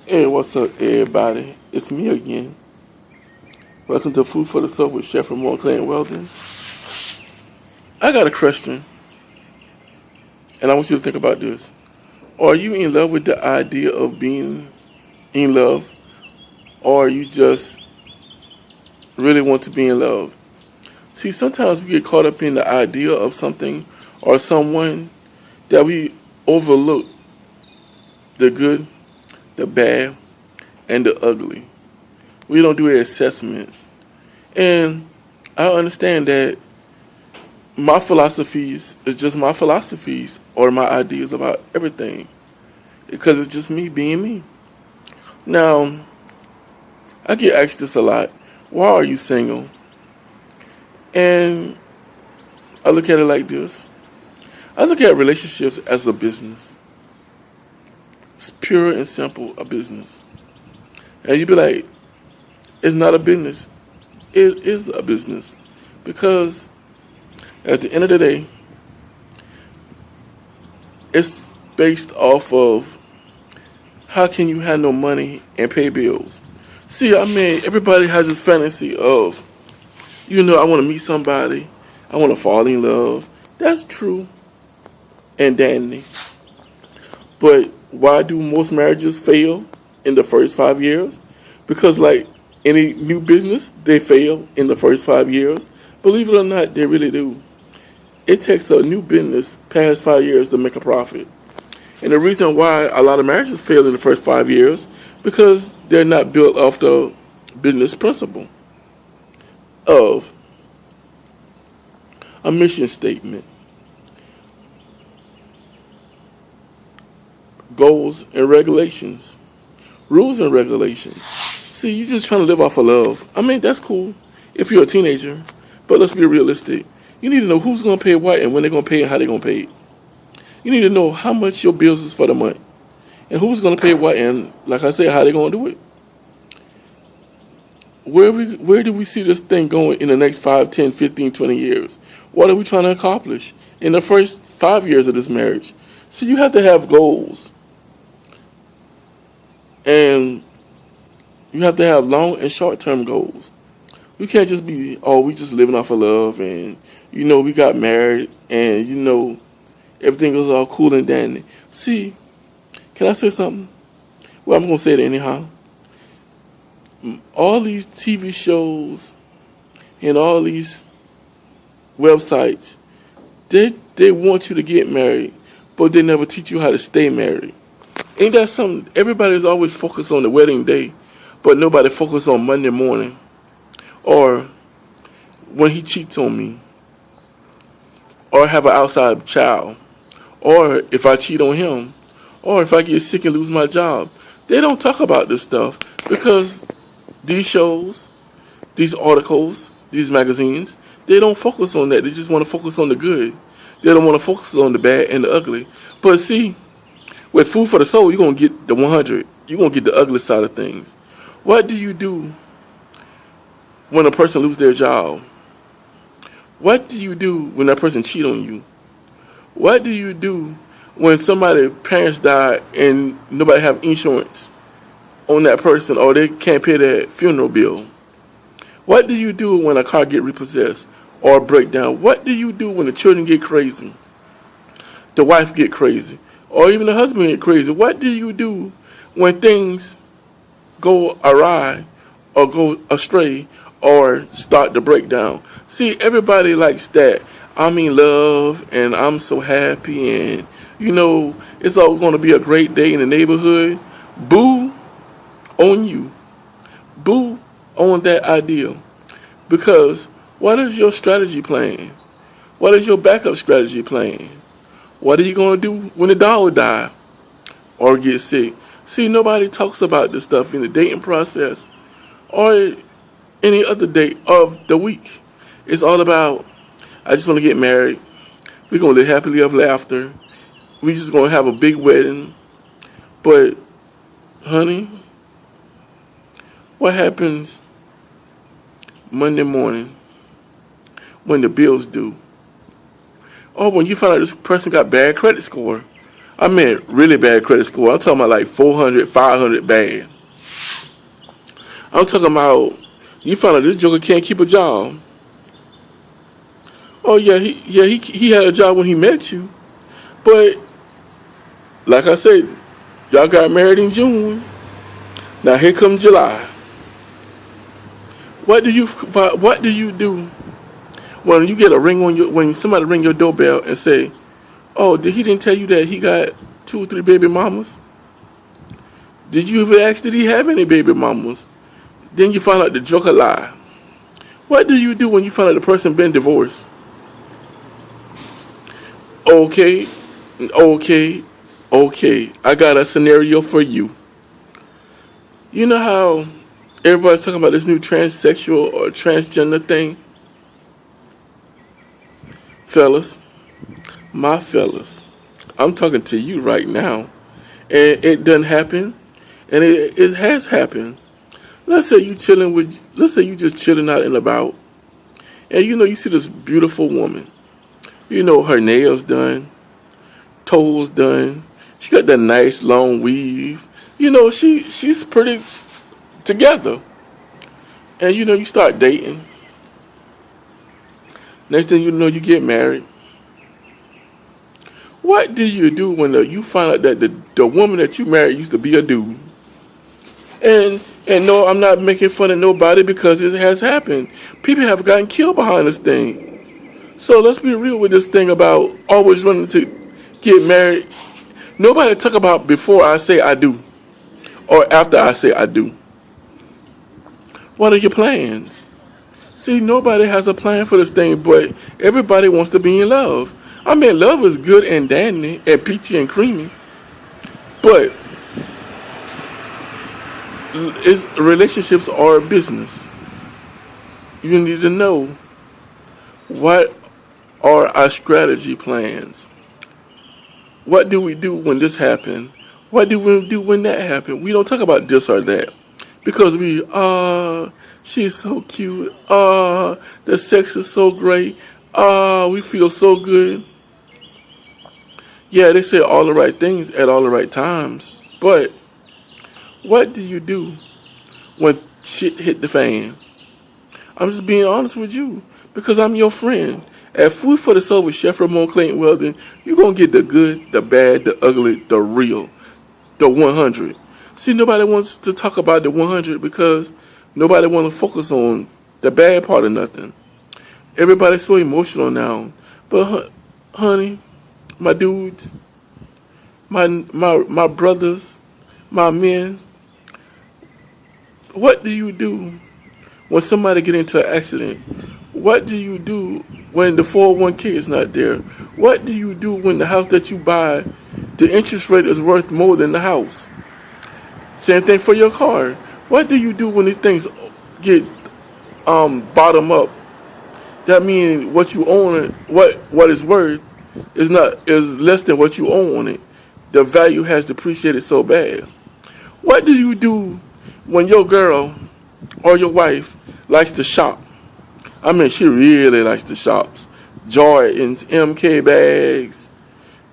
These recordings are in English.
Hey, what's up, everybody? It's me again. Welcome to Food for the Soul with Chef Ramon Clayton Weldon. I got a question, and I want you to think about this. Are you in love with the idea of being in love, or you just really want to be in love? See, sometimes we get caught up in the idea of something or someone that we overlook the good, the bad, and the ugly. We don't do an assessment. And I understand that my philosophies is just my philosophies or my ideas about everything because it's just me being me. Now, I get asked this a lot. Why are you single? And I look at it like this. I look at relationships as a business. It's pure and simple a business. And you'd be like, it's not a business. It is a business. Because at the end of the day, it's based off of how can you handle money and pay bills. See, I mean, everybody has this fantasy of, I want to meet somebody. I want to fall in love. That's true and dandy. But why do most marriages fail in the first 5 years? Because like any new business, they fail in the first 5 years. Believe it or not, they really do. It takes a new business past 5 years to make a profit. And the reason why a lot of marriages fail in the first 5 years, because they're not built off the business principle of a mission statement, goals and regulations, rules and regulations. See, you're just trying to live off of love. I mean, that's cool if you're a teenager, but let's be realistic. You need to know who's going to pay what and when they're going to pay and how they're going to pay it. You need to know how much your bills is for the month and who's going to pay what and, like I said, how they're going to do it. Where do we see this thing going in the next 5, 10, 15, 20 years? What are we trying to accomplish in the first 5 years of this marriage? So you have to have goals. And you have to have long and short-term goals. You can't just be, we just living off of love and, we got married and, everything was all cool and dandy. See, can I say something? Well, I'm going to say it anyhow. All these TV shows and all these websites, they want you to get married, but they never teach you how to stay married. Ain't that something? Everybody's always focused on the wedding day, but nobody focused on Monday morning or when he cheats on me or have an outside child or if I cheat on him or if I get sick and lose my job. They don't talk about this stuff because these shows, these articles, these magazines, they don't focus on that. They just want to focus on the good. They don't want to focus on the bad and the ugly. But see, with Food for the Soul, you're going to get the 100. You're going to get the ugly side of things. What do you do when a person loses their job? What do you do when that person cheats on you? What do you do when somebody's parents die and nobody have insurance on that person or they can't pay their funeral bill? What do you do when a car get repossessed or break down? What do you do when the children get crazy? The wife get crazy? Or even the husband get crazy? What do you do when things go awry or go astray or start to break down? See, everybody likes that. I'm in love and I'm so happy and, it's all going to be a great day in the neighborhood. Boo on you. Boo on that idea. Because what is your strategy plan? What is your backup strategy plan? What are you going to do when the dog die or get sick? See, nobody talks about this stuff in the dating process or any other day of the week. It's all about, I just want to get married. We're going to live happily ever after. We're just going to have a big wedding. But, honey, what happens Monday morning when the bills due? Or when you find out this person got bad credit score. I mean, really bad credit score. I'm talking about like 400, 500 bad. I'm talking about you found out this joker can't keep a job. Oh yeah, he had a job when he met you, but like I said, y'all got married in June. Now here comes July. What do you do when you get a ring on your when somebody ring your doorbell and say, "Oh, he didn't tell you that he got 2 or 3 baby mamas? Did you ever ask did he have any baby mamas?" Then you find out the joker lie. What do you do when you find out the person been divorced? Okay, okay, okay. I got a scenario for you. You know how everybody's talking about this new transsexual or transgender thing? Fellas, my fellas, I'm talking to you right now. And it doesn't happen. And it has happened. Let's say you just chilling out and about. And you see this beautiful woman. Her nails done, toes done. She got that nice long weave. She's pretty together. And you start dating. Next thing you know, you get married. What do you do when you find out that the woman that you married used to be a dude? And no, I'm not making fun of nobody because it has happened. People have gotten killed behind this thing. So let's be real with this thing about always running to get married. Nobody talk about before I say I do or after I say I do. What are your plans? See, nobody has a plan for this thing, but everybody wants to be in love. I mean, love is good and dandy and peachy and creamy, but relationships are a business. You need to know what are our strategy plans. What do we do when this happens? What do we do when that happens? We don't talk about this or that because she's so cute. The sex is so great. We feel so good. Yeah, they say all the right things at all the right times, but what do you do when shit hit the fan? I'm just being honest with you because I'm your friend. At Food for the Soul with Chef Ramon Clayton Weldon, you're going to get the good, the bad, the ugly, the real, the 100. See, nobody wants to talk about the 100 because nobody wants to focus on the bad part of nothing. Everybody's so emotional now. But, honey, my dudes, my brothers, my men, what do you do when somebody get into an accident? What do you do when the 401k is not there? What do you do when the house that you buy, the interest rate is worth more than the house? Same thing for your car. What do you do when these things get bottom up? That means what you own, what is worth, is less than what you own on it. The value has depreciated so bad. What do you do when your girl or your wife likes to shop? I mean, she really likes to shop. Jordans, MK bags.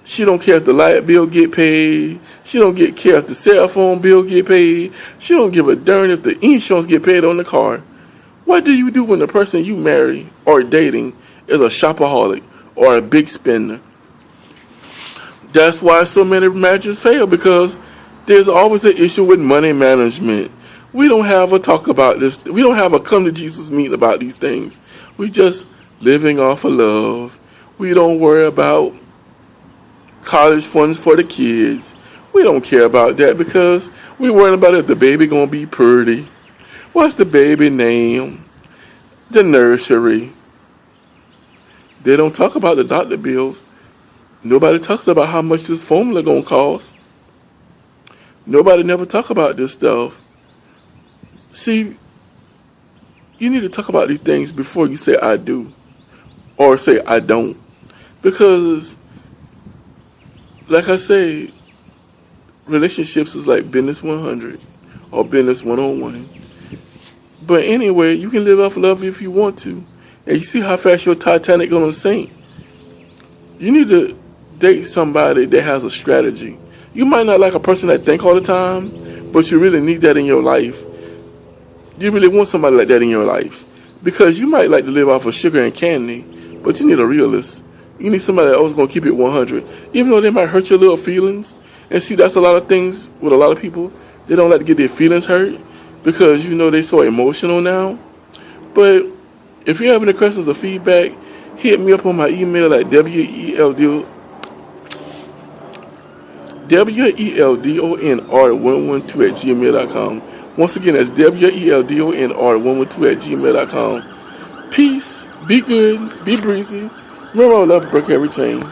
She don't care if the light bill get paid. She don't care if the cell phone bill get paid. She don't give a darn if the insurance get paid on the car. What do you do when the person you marry or dating is a shopaholic or a big spender? That's why so many marriages fail, because there's always an issue with money management. We don't have a talk about this. We don't have a come to Jesus meeting about these things. We just living off of love. We don't worry about college funds for the kids. We don't care about that because we worrying about if the baby gonna be pretty. What's the baby name? The nursery. They don't talk about the doctor bills. Nobody talks about how much this formula gonna cost. Nobody never talk about this stuff. See, you need to talk about these things before you say I do or say I don't. Because, like I say, relationships is like business 100 or business 101. But anyway, you can live off love if you want to. And you see how fast your Titanic gonna sink. You need to date somebody that has a strategy. You might not like a person that think all the time, but you really need that in your life. You really want somebody like that in your life. Because you might like to live off of sugar and candy, but you need a realist. You need somebody that's always going to keep it 100. Even though they might hurt your little feelings. And see, that's a lot of things with a lot of people. They don't like to get their feelings hurt because, you know, they're so emotional now. But if you have any questions or feedback, hit me up on my email at weldonr112@gmail.com. Once again, that's weldonr112@gmail.com. Peace. Be good. Be breezy. Remember, I love break every chain.